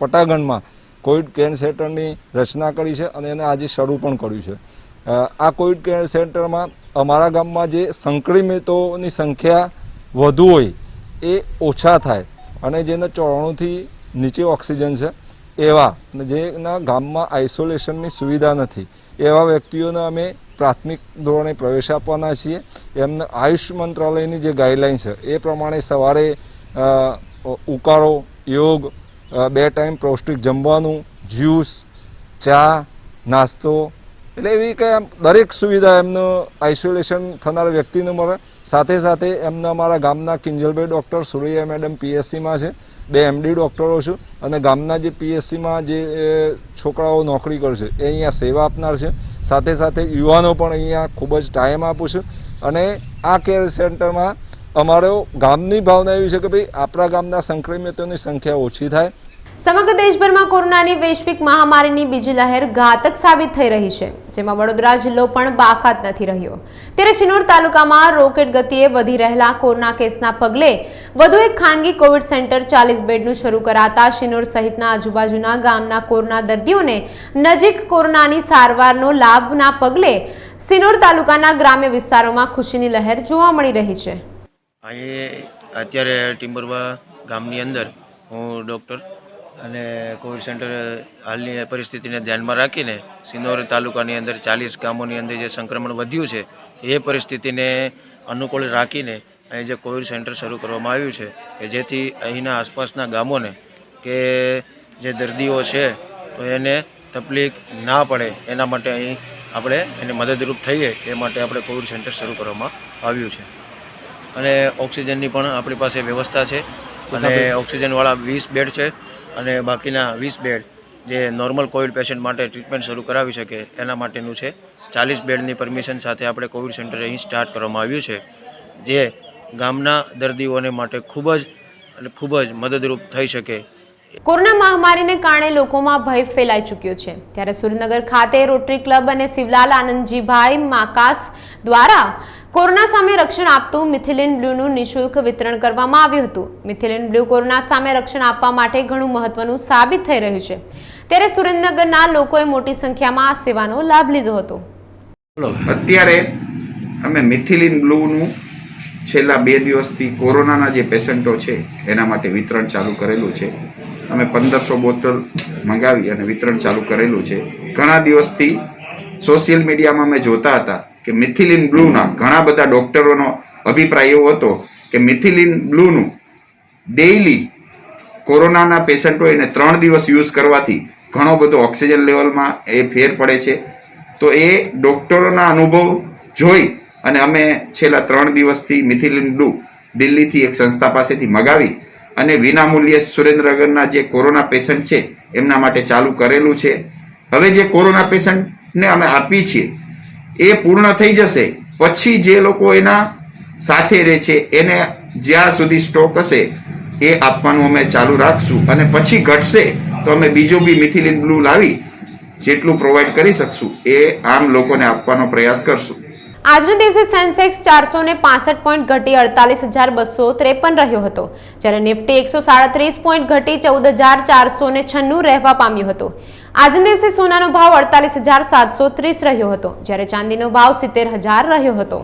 પટાગણમાં કોવિડ કેર સેન્ટરની રચના કરી છે અને એને આજે શરૂ પણ કર્યું છે. આ કોવિડ કેર સેન્ટરમાં અમારા ગામમાં જે સંક્રમિતોની સંખ્યા વધુ હોય એ ઓછા થાય અને જેને 94થી નીચે ઓક્સિજન છે એવા જેના ગામમાં આઇસોલેશનની સુવિધા નથી એવા વ્યક્તિઓને અમે પ્રાથમિક ધોરણે પ્રવેશ આપવાના છીએ. એમને આયુષ મંત્રાલયની જે ગાઈડલાઇન છે એ પ્રમાણે સવારે ઉકાળો, યોગ, 2 ટાઈમ પૌષ્ટિક જમવાનું, જ્યુસ, ચા, નાસ્તો, એટલે એવી કંઈ દરેક સુવિધા એમનું આઇસોલેશન થનાર વ્યક્તિને મળે. સાથે સાથે એમને અમારા ગામના કિંજલભાઈ ડૉક્ટર, સુરૈયા મેડમ પીએચસીમાં છે, 2 MD ડૉક્ટરો છે અને ગામના જે પીએચસીમાં જે છોકરાઓ નોકરી કરશે એ અહીંયા સેવા આપનાર છે. સાથે સાથે યુવાનો પણ અહીંયા ખૂબ જ ટાઈમ આપું છું. અને આ કેર સેન્ટરમાં અમારો ગામની ભાવના એવી છે કે ભાઈ આપણા ગામના સંક્રમિતોની સંખ્યા ઓછી થાય. સમગ્ર દેશભરમાં કોરોનાની વૈશ્વિક મહામારીની બીજી લહેર ઘાતક સાબિત થઈ રહી છે, જેમાં વડોદરા જિલ્લો પણ બાકાત નથી રહ્યો. ત્યારે શિનોર તાલુકામાં રોકેટ ગતિએ વધી રહેલા કોરોના કેસના પગલે વધુ એક ખાનગી કોવિડ સેન્ટર 40 બેડનું શરૂ કરાતા શિનોર સહિતના આજુબાજુના ગામના કોરોના દર્દીઓને નજીક કોરોનાની સારવારનો લાભના પગલે શિનોર તાલુકાના ગ્રામ્ય વિસ્તારોમાં ખુશીની લહેર જોવા મળી રહી છે. અત્યારે ટિમ્બરવા ગામની અંદર હું ડૉક્ટર અને કોવિડ સેન્ટર હાલની પરિસ્થિતિને ધ્યાનમાં રાખીને શિનોર તાલુકાની અંદર 40 ગામોની અંદર જે સંક્રમણ વધ્યું છે એ પરિસ્થિતિને અનુકૂળ રાખીને અહીં જે કોવિડ સેન્ટર શરૂ કરવામાં આવ્યું છે કે જેથી અહીંના આસપાસના ગામોને કે જે દર્દીઓ છે તો એને તકલીફ ના પડે એના માટે અહીં આપણે એને મદદરૂપ થઈએ એ માટે આપણે કોવિડ સેન્ટર શરૂ કરવામાં આવ્યું છે. અને ઓક્સિજનની પણ આપણી પાસે વ્યવસ્થા છે અને ઓક્સિજનવાળા 20 બેડ છે અને બાકીના 20 બેડ જે નોર્મલ કોવિડ પેશન્ટ માટે ટ્રીટમેન્ટ શરૂ કરાવી શકે એના માટેનું છે. 40 બેડની પરમિશન સાથે આપણે કોવિડ સેન્ટર અહીં સ્ટાર્ટ કરવામાં આવ્યું છે, જે ગામના દર્દીઓને માટે ખૂબ જ મદદરૂપ થઈ શકે. કોરોના મહામારીને કારણે લોકોમાં ભય ફેલાઈ ચૂક્યો છે. ત્યારે સુરેન્દ્રનગર ખાતે રોટરી ક્લબ અને શિવલાલ આનંદજીભાઈ માકાસ દ્વારા કોરોના સામે રક્ષણ આપતું મિથિલિન બ્લુનું નિઃશુલ્ક વિતરણ કરવામાં આવ્યું હતું. મિથિલિન બ્લુ કોરોના સામે રક્ષણ આપવા માટે ઘણું મહત્વનું સાબિત થઈ રહ્યું છે. ત્યારે સુરેન્દ્રનગરના લોકોએ મોટી સંખ્યામાં આ સેવાનો લાભ લીધો હતો. અત્યારે અમે મિથિલિન બ્લુનું છેલ્લા 2 દિવસથી કોરોનાના જે પેશન્ટો છે એના માટે વિતરણ ચાલુ કરેલું છે. અમે 1500 બોટલ મંગાવી અને વિતરણ ચાલુ કરેલું છે. ઘણા દિવસથી સોશિયલ મીડિયામાં અમે જોતા હતા કે મિથિલિન બ્લુના ઘણા બધા ડોક્ટરોનો અભિપ્રાય એવો હતો કે મિથિલિન બ્લુનું ડેઇલી કોરોનાના પેશન્ટ હોય એને 3 દિવસ યુઝ કરવાથી ઘણો બધો ઓક્સિજન લેવલમાં એ ફેર પડે છે. તો એ ડોક્ટરોના અનુભવ જોઈ અને અમે છેલ્લા 3 દિવસથી મિથિલિન બ્લુ દિલ્હીથી એક સંસ્થા પાસેથી મગાવી અને વિનામૂલ્યે સુરેન્દ્રનગરના જે કોરોના પેશન્ટ છે એમના માટે ચાલુ કરેલું છે. હવે જે કોરોના પેશન્ટને અમે આપી છીએ એ પૂર્ણ થઈ જશે પછી જે લોકો એના સાથે રહે છે એને જ્યાં સુધી સ્ટોક હશે એ આપવાનું અમે ચાલુ રાખશું અને પછી ઘટશે તો અમે બીજો બી મિથિલિન બ્લુ લાવી જેટલું પ્રોવાઈડ કરી શકશું એ આમ લોકોને આપવાનો પ્રયાસ કરશું. આજના દિવસે સેન્સેક્સ 465 પોઈન્ટ ઘટી 48,253 રહ્યો હતો, જ્યારે નિફ્ટી 137 પોઈન્ટ ઘટી 14,496 રહેવા પામ્યો હતો. આજના દિવસે સોનાનો ભાવ 48,730 રહ્યો હતો, જ્યારે ચાંદીનો ભાવ 70,000 રહ્યો હતો.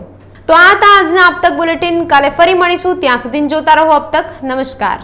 તો આ હતા આજના અબ તક બુલેટિન. કાલે ફરી મળીશું, ત્યાં સુધી જોતા રહો અબ તક. નમસ્કાર.